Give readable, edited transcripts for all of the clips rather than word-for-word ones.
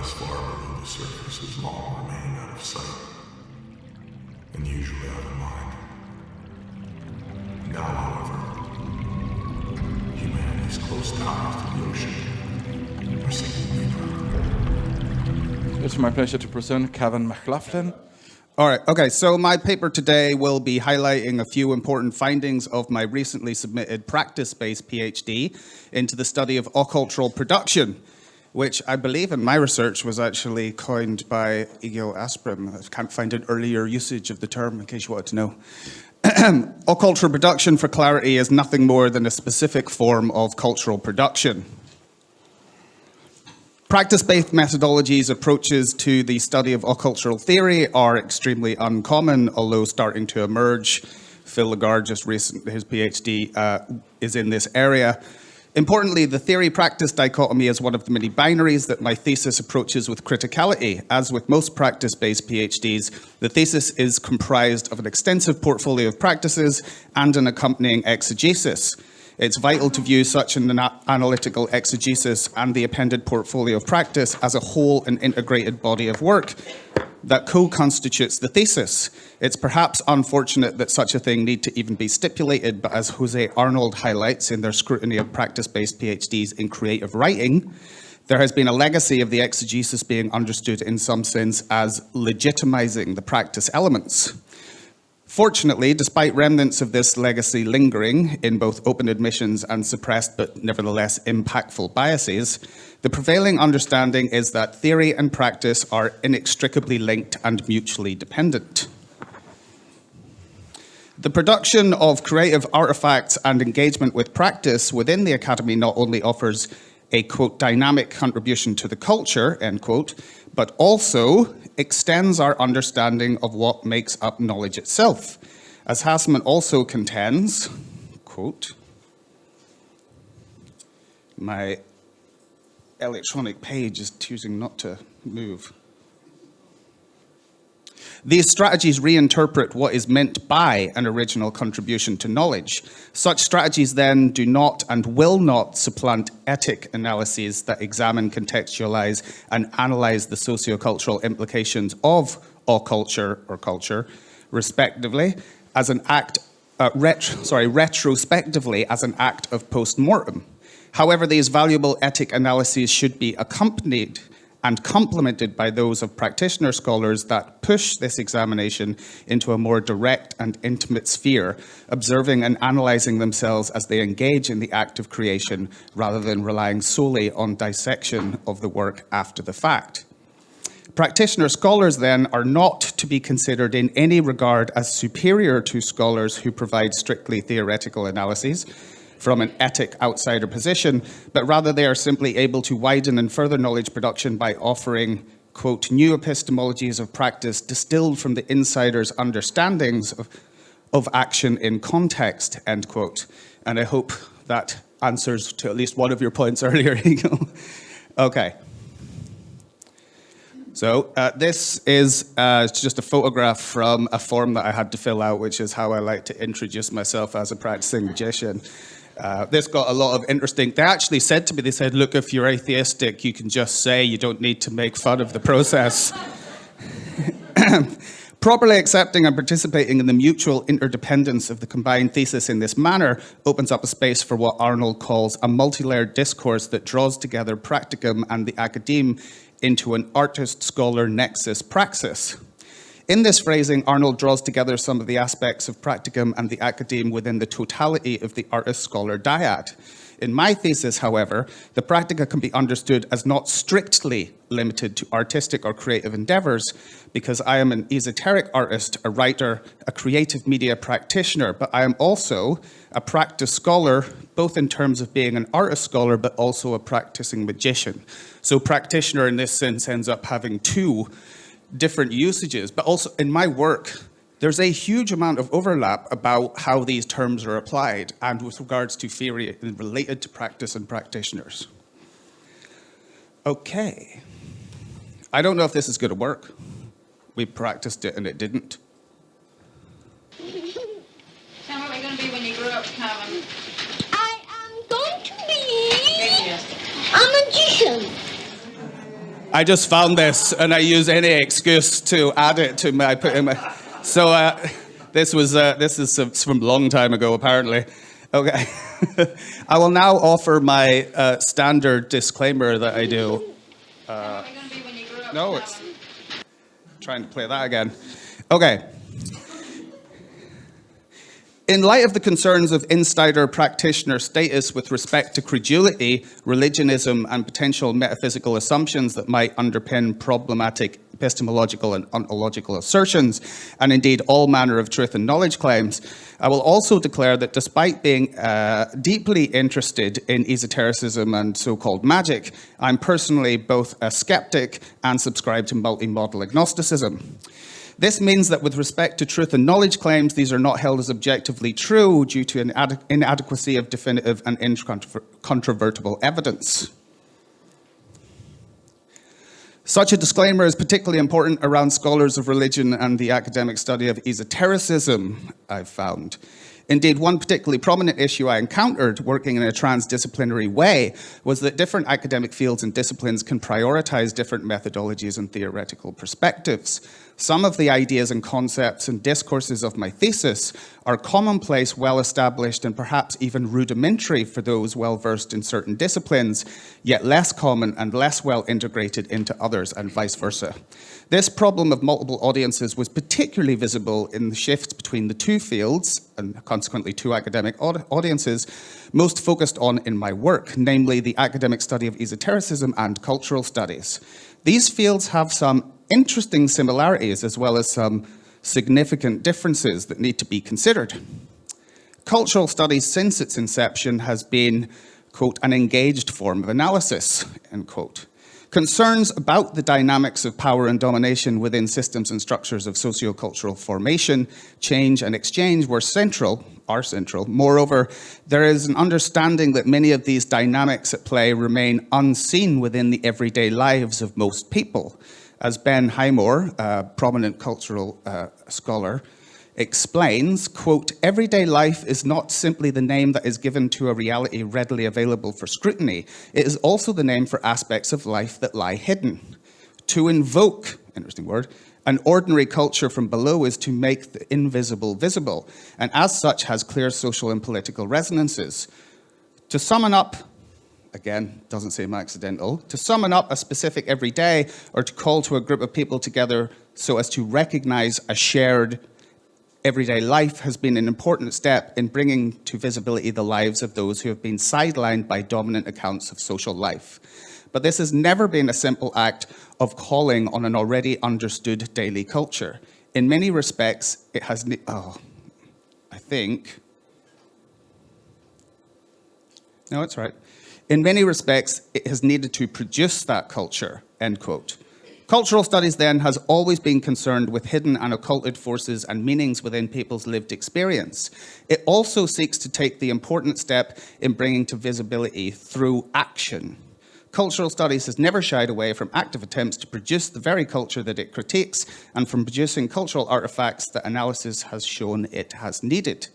lies far below the surface has long remained out of sight, and usually out of mind. Now, however, humanity's close ties to the ocean are sinking deeper. It's my pleasure to present Cavan McLaughlin. All right, okay, so my paper today will be highlighting a few important findings of my recently submitted practice-based PhD into the study of occultural production, which I believe in my research was actually coined by Igor Asprim. I can't find an earlier usage of the term, in case you wanted to know. Occultural production, for clarity, is nothing more than a specific form of cultural production. Practice-based methodologies, approaches to the study of occultural theory are extremely uncommon, although starting to emerge. Phil Lagarde, just recently, his PhD is in this area. Importantly, the theory-practice dichotomy is one of the many binaries that my thesis approaches with criticality. As with most practice-based PhDs, the thesis is comprised of an extensive portfolio of practices and an accompanying exegesis. It's vital to view such an analytical exegesis and the appended portfolio of practice as a whole and integrated body of work that co-constitutes the thesis. It's perhaps unfortunate that such a thing need to even be stipulated, but as Jose Arnold highlights in their scrutiny of practice-based PhDs in creative writing, there has been a legacy of the exegesis being understood in some sense as legitimizing the practice elements. Fortunately, despite remnants of this legacy lingering in both open admissions and suppressed but nevertheless impactful biases, the prevailing understanding is that theory and practice are inextricably linked and mutually dependent. The production of creative artifacts and engagement with practice within the academy not only offers a, quote, dynamic contribution to the culture, end quote, but also extends our understanding of what makes up knowledge itself. As Hasselman also contends, quote, my electronic page is choosing not to move. These strategies reinterpret what is meant by an original contribution to knowledge. Such strategies then do not and will not supplant ethic analyses that examine, contextualize, and analyze the sociocultural implications of occulture or culture, respectively, as an act, retrospectively as an act of post-mortem. However, these valuable ethic analyses should be accompanied and complemented by those of practitioner scholars that push this examination into a more direct and intimate sphere, observing and analyzing themselves as they engage in the act of creation, rather than relying solely on dissection of the work after the fact. Practitioner scholars, then, are not to be considered in any regard as superior to scholars who provide strictly theoretical analyses from an ethic outsider position, but rather they are simply able to widen and further knowledge production by offering, quote, new epistemologies of practice distilled from the insider's understandings of action in context, end quote. And I hope that answers to at least one of your points earlier, Eagle. Okay. So this is just a photograph from a form that I had to fill out, which is how I like to introduce myself as a practicing magician. This got a lot of interesting, they actually said to me, they said, look, if you're atheistic, you can just say, you don't need to make fun of the process. Properly accepting and participating in the mutual interdependence of the combined thesis in this manner opens up a space for what Arnold calls a multi-layered discourse that draws together practicum and the academe into an artist-scholar nexus praxis. In this phrasing, Arnold draws together some of the aspects of practicum and the academe within the totality of the artist-scholar dyad. In my thesis, however, the practica can be understood as not strictly limited to artistic or creative endeavors, because I am an esoteric artist, a writer, a creative media practitioner, but I am also a practice scholar, both in terms of being an artist scholar, but also a practicing magician. So practitioner in this sense ends up having two different usages, but also in my work, there's a huge amount of overlap about how these terms are applied and with regards to theory related to practice and practitioners. Okay. I don't know if this is going to work. We practiced it and it didn't. Tell me what you're going to be when you grow up, Cavan. I am going to be a magician. I just found this, and I use any excuse to add it to my. So this is from a long time ago, apparently. Okay, I will now offer my standard disclaimer that I do. How am I going to be when you grow up? No, it's trying to play that again. Okay. In light of the concerns of insider practitioner status with respect to credulity, religionism, and potential metaphysical assumptions that might underpin problematic epistemological and ontological assertions, and indeed all manner of truth and knowledge claims, I will also declare that despite being deeply interested in esotericism and so-called magic, I'm personally both a skeptic and subscribe to multi-model agnosticism. This means that with respect to truth and knowledge claims, these are not held as objectively true due to an inadequacy of definitive and incontrovertible evidence. Such a disclaimer is particularly important around scholars of religion and the academic study of esotericism, I've found. Indeed, one particularly prominent issue I encountered working in a transdisciplinary way was that different academic fields and disciplines can prioritize different methodologies and theoretical perspectives. Some of the ideas and concepts and discourses of my thesis are commonplace, well-established, and perhaps even rudimentary for those well-versed in certain disciplines, yet less common and less well-integrated into others, and vice versa. This problem of multiple audiences was particularly visible in the shift between the two fields, and consequently two academic audiences, most focused on in my work, namely the academic study of esotericism and cultural studies. These fields have some interesting similarities as well as some significant differences that need to be considered. Cultural studies since its inception has been, quote, an engaged form of analysis, end quote. Concerns about the dynamics of power and domination within systems and structures of sociocultural formation, change, and exchange are central. Moreover, there is an understanding that many of these dynamics at play remain unseen within the everyday lives of most people. As Ben Highmore, a prominent cultural scholar, explains, quote, everyday life is not simply the name that is given to a reality readily available for scrutiny. It is also the name for aspects of life that lie hidden. To invoke, interesting word, an ordinary culture from below is to make the invisible visible, and as such has clear social and political resonances. To summon up, again, doesn't seem accidental, to summon up a specific everyday or to call to a group of people together so as to recognize a shared everyday life has been an important step in bringing to visibility the lives of those who have been sidelined by dominant accounts of social life. But this has never been a simple act of calling on an already understood daily culture. In many respects, it has, In many respects, it has needed to produce that culture, end quote. Cultural studies, then, has always been concerned with hidden and occulted forces and meanings within people's lived experience. It also seeks to take the important step in bringing to visibility through action. Cultural studies has never shied away from active attempts to produce the very culture that it critiques and from producing cultural artifacts that analysis has shown it has needed.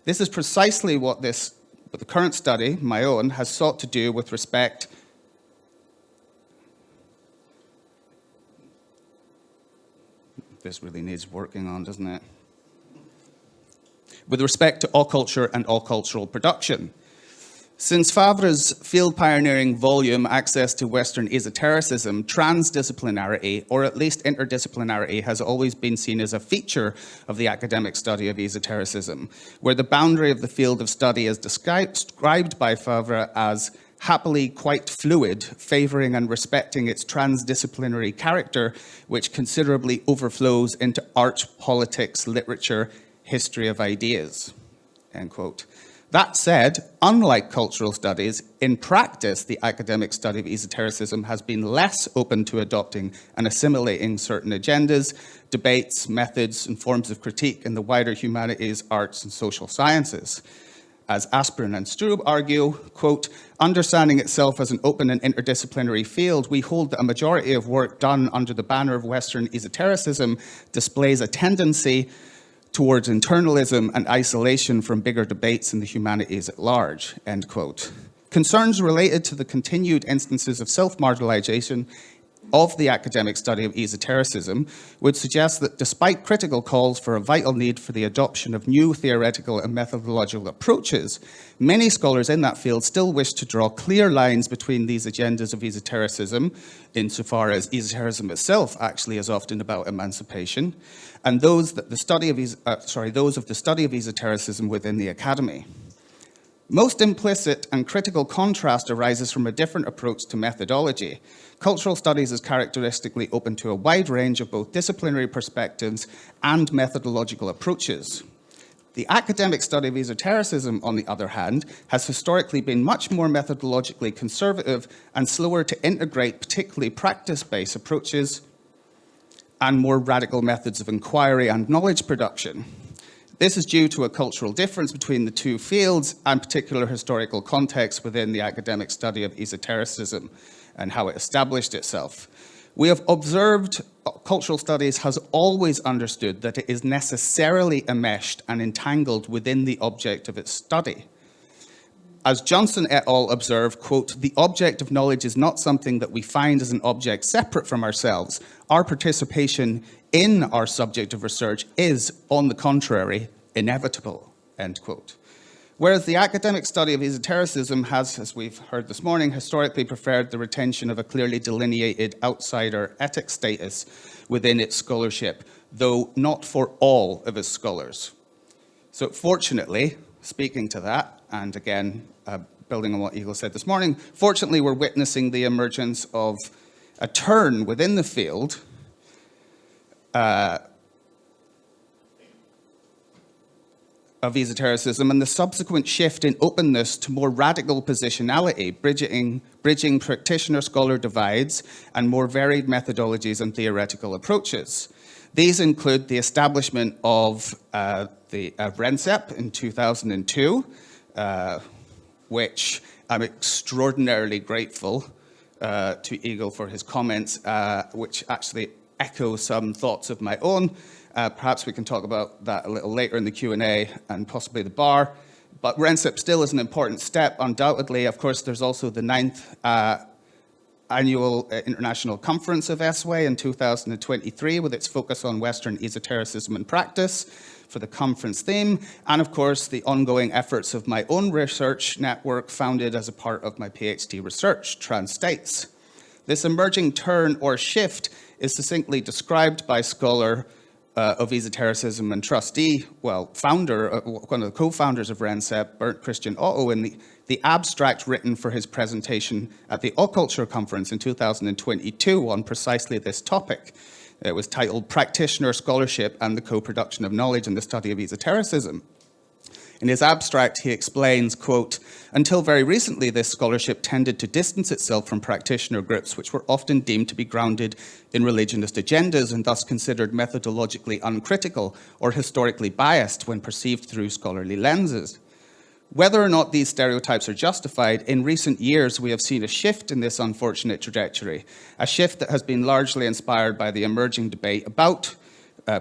This is precisely what the current study, my own, has sought to do with respect This really needs working on, doesn't it? With respect to occulture and occultural production. Since Favre's field pioneering volume, Access to Western Esotericism, transdisciplinarity, or at least interdisciplinarity, has always been seen as a feature of the academic study of esotericism, where the boundary of the field of study is described by Favre as happily quite fluid, favoring and respecting its transdisciplinary character, which considerably overflows into art, politics, literature, history of ideas, end quote. That said, unlike cultural studies, in practice, the academic study of esotericism has been less open to adopting and assimilating certain agendas, debates, methods, and forms of critique in the wider humanities, arts, and social sciences. As Asprin and Strube argue, quote, understanding itself as an open and interdisciplinary field, we hold that a majority of work done under the banner of Western esotericism displays a tendency towards internalism and isolation from bigger debates in the humanities at large, end quote. Concerns related to the continued instances of self-marginalization of the academic study of esotericism would suggest that despite critical calls for a vital need for the adoption of new theoretical and methodological approaches, many scholars in that field still wish to draw clear lines between these agendas of esotericism, insofar as esotericism itself actually is often about emancipation, and those of the study of esotericism within the academy. Most implicit and critical contrast arises from a different approach to methodology. Cultural studies is characteristically open to a wide range of both disciplinary perspectives and methodological approaches. The academic study of esotericism, on the other hand, has historically been much more methodologically conservative and slower to integrate particularly practice-based approaches and more radical methods of inquiry and knowledge production. This is due to a cultural difference between the two fields and particular historical context within the academic study of esotericism and how it established itself. We have observed cultural studies has always understood that it is necessarily enmeshed and entangled within the object of its study. As Johnson et al. Observe, quote, "The object of knowledge is not something that we find as an object separate from ourselves. Our participation in our subject of research is, on the contrary, inevitable," end quote. Whereas the academic study of esotericism has, as we've heard this morning, historically preferred the retention of a clearly delineated outsider ethics status within its scholarship, though not for all of its scholars. So fortunately, speaking to that, and again, building on what Eagle said this morning, fortunately we're witnessing the emergence of a turn within the field of esotericism and the subsequent shift in openness to more radical positionality, bridging practitioner-scholar divides and more varied methodologies and theoretical approaches. These include the establishment of the RENCEP in 2002, which I'm extraordinarily grateful to Eagle for his comments, which actually echo some thoughts of my own. Perhaps we can talk about that a little later in the Q&A and possibly the bar. But RENCEP still is an important step, undoubtedly. Of course, there's also the 9th Annual International Conference of ESWE in 2023, with its focus on Western esotericism and practice for the conference theme. And of course, the ongoing efforts of my own research network founded as a part of my PhD research, Trans-States. This emerging turn or shift is succinctly described by scholar of esotericism and trustee, one of the co-founders of RENCEP, Bernd Christian Otto, in the abstract written for his presentation at the Occulture conference in 2022 on precisely this topic. It was titled Practitioner Scholarship and the Co-Production of Knowledge in the Study of Esotericism. In his abstract, he explains, quote, "Until very recently, this scholarship tended to distance itself from practitioner groups, which were often deemed to be grounded in religionist agendas and thus considered methodologically uncritical or historically biased when perceived through scholarly lenses. Whether or not these stereotypes are justified, in recent years we have seen a shift in this unfortunate trajectory, a shift that has been largely inspired by the emerging debate about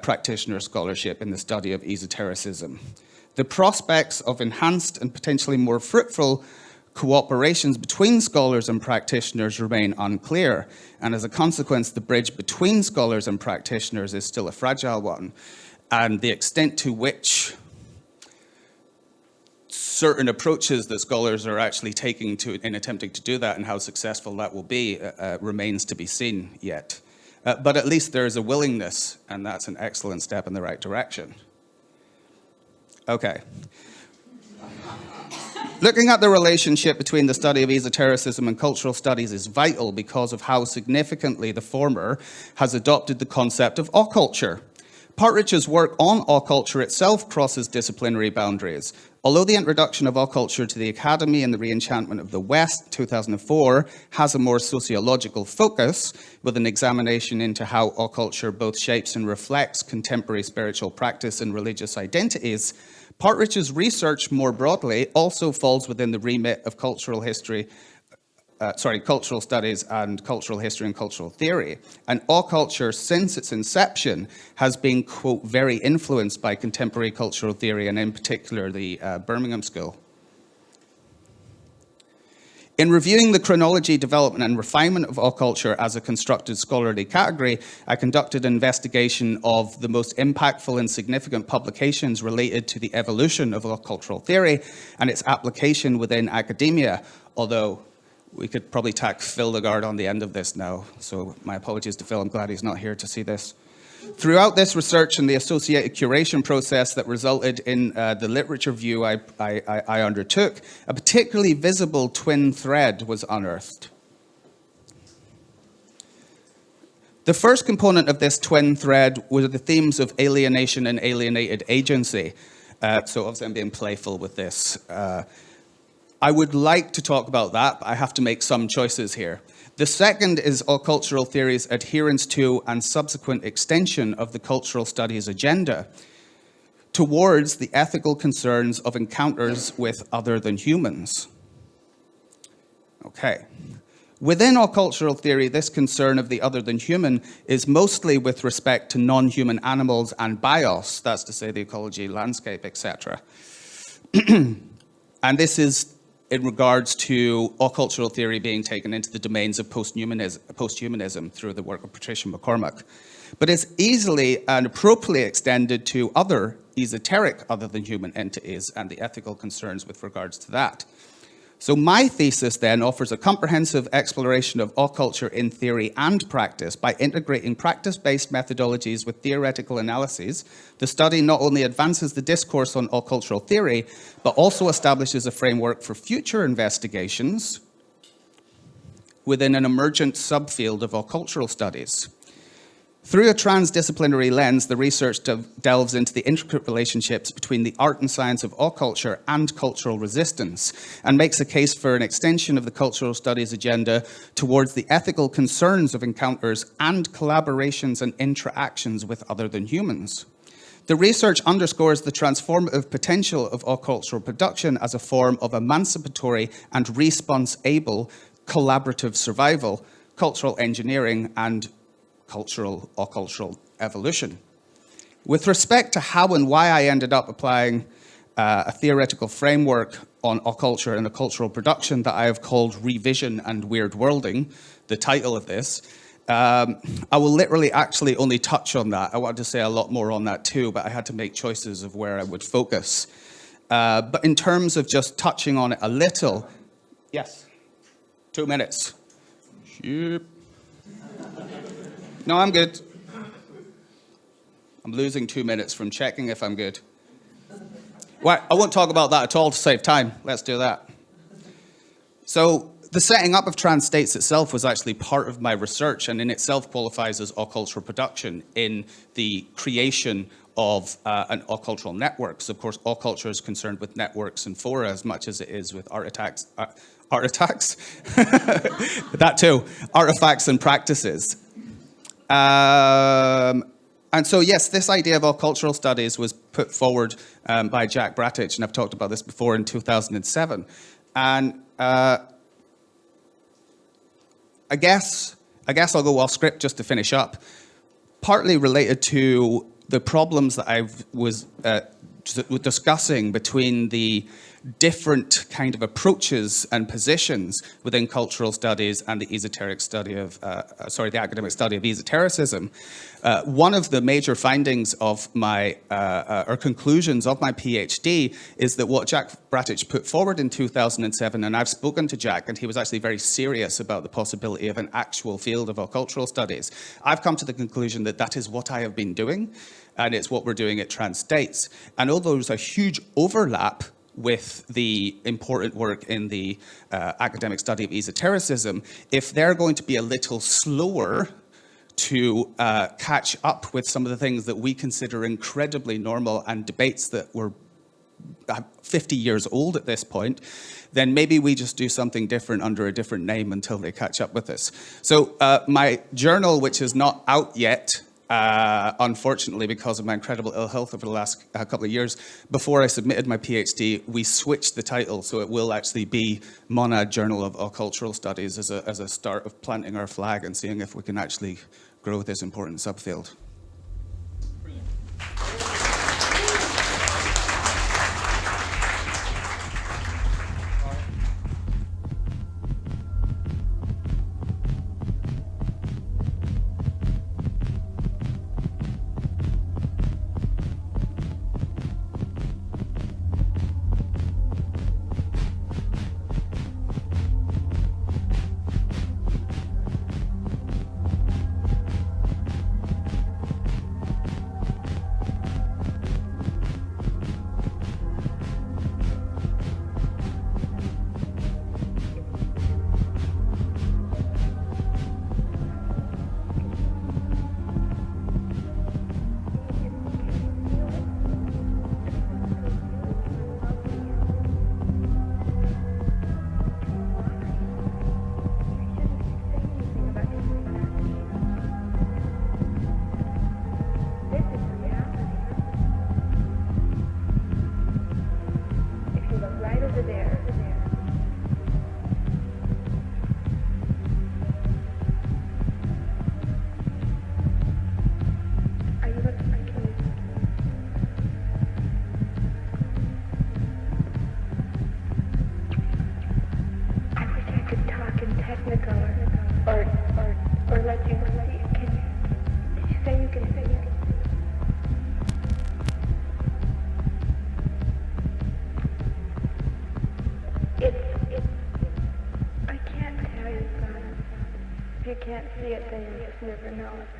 practitioner scholarship in the study of esotericism. The prospects of enhanced and potentially more fruitful cooperations between scholars and practitioners remain unclear, and as a consequence, the bridge between scholars and practitioners is still a fragile one, and the extent to which certain approaches that scholars are actually taking in attempting to do that and how successful that will be remains to be seen yet. But at least there is a willingness, and that's an excellent step in the right direction. Okay. Looking at the relationship between the study of esotericism and cultural studies is vital because of how significantly the former has adopted the concept of occulture. Partridge's work on occulture itself crosses disciplinary boundaries. Although the introduction of occulture to the Academy and the Reenchantment of the West, 2004, has a more sociological focus, with an examination into how occulture both shapes and reflects contemporary spiritual practice and religious identities, Partridge's research more broadly also falls within the remit of cultural studies and cultural history and cultural theory. And occulture, since its inception, has been, quote, very influenced by contemporary cultural theory, and in particular the Birmingham School. In reviewing the chronology, development, and refinement of occulture as a constructed scholarly category, I conducted an investigation of the most impactful and significant publications related to the evolution of occultural theory and its application within academia, although we could probably tack Phil Lagarde on the end of this now, so my apologies to Phil, I'm glad he's not here to see this. Throughout this research and the associated curation process that resulted in the literature review I undertook, a particularly visible twin thread was unearthed. The first component of this twin thread were the themes of alienation and alienated agency. So obviously I'm being playful with this. I would like to talk about that, but I have to make some choices here. The second is occultural theory's adherence to and subsequent extension of the cultural studies agenda towards the ethical concerns of encounters with other than humans. Okay. Within occultural theory, this concern of the other than human is mostly with respect to non-human animals and bios, that's to say the ecology, landscape, etc. And this is in regards to occultural theory being taken into the domains of posthumanism through the work of Patricia McCormack. But it's easily and appropriately extended to other esoteric other than human entities and the ethical concerns with regards to that. So my thesis then offers a comprehensive exploration of occulture in theory and practice by integrating practice-based methodologies with theoretical analyses. The study not only advances the discourse on occultural theory, but also establishes a framework for future investigations within an emergent subfield of occultural studies. Through a transdisciplinary lens, the research delves into the intricate relationships between the art and science of occulture and cultural resistance, and makes a case for an extension of the cultural studies agenda towards the ethical concerns of encounters and collaborations and interactions with other than humans. The research underscores the transformative potential of occultural production as a form of emancipatory and response-able collaborative survival, cultural engineering, and occultural evolution. With respect to how and why I ended up applying a theoretical framework on occulture and occultural production that I have called Revision and Weird Worlding, the title of this, I will literally actually only touch on that. I wanted to say a lot more on that too, but I had to make choices of where I would focus. But in terms of just touching on it a little, yes, 2 minutes. Yep. No, I'm good. I'm losing 2 minutes from checking if I'm good. Well, I won't talk about that at all to save time. Let's do that. So the setting up of trans states itself was actually part of my research and in itself qualifies as occultural production in the creation of an occultural network. So of course, occulture is concerned with networks and fora as much as it is with artifacts? That too, artifacts and practices. And so, yes, this idea of occultural studies was put forward by Jack Bratich, and I've talked about this before in 2007. And I guess I'll go off script just to finish up. Partly related to the problems that I was discussing between the different kind of approaches and positions within cultural studies and the esoteric study of, the academic study of esotericism. One of the major findings of my, or conclusions of my PhD is that what Jack Bratich put forward in 2007, and I've spoken to Jack, and he was actually very serious about the possibility of an actual field of occultural studies. I've come to the conclusion that that is what I have been doing, and it's what we're doing at Trans States. And although there's a huge overlap with the important work in the academic study of esotericism, if they're going to be a little slower to catch up with some of the things that we consider incredibly normal and debates that were 50 years old at this point, then maybe we just do something different under a different name until they catch up with us. So my journal, which is not out yet, unfortunately, because of my incredible ill health over the last couple of years, before I submitted my PhD, we switched the title, so it will actually be Monad Journal of Occultural Studies as a start of planting our flag and seeing if we can actually grow this important subfield. you see it? Did you say you can see it? I can't tell you, son. If you can't see it, then you just never know it.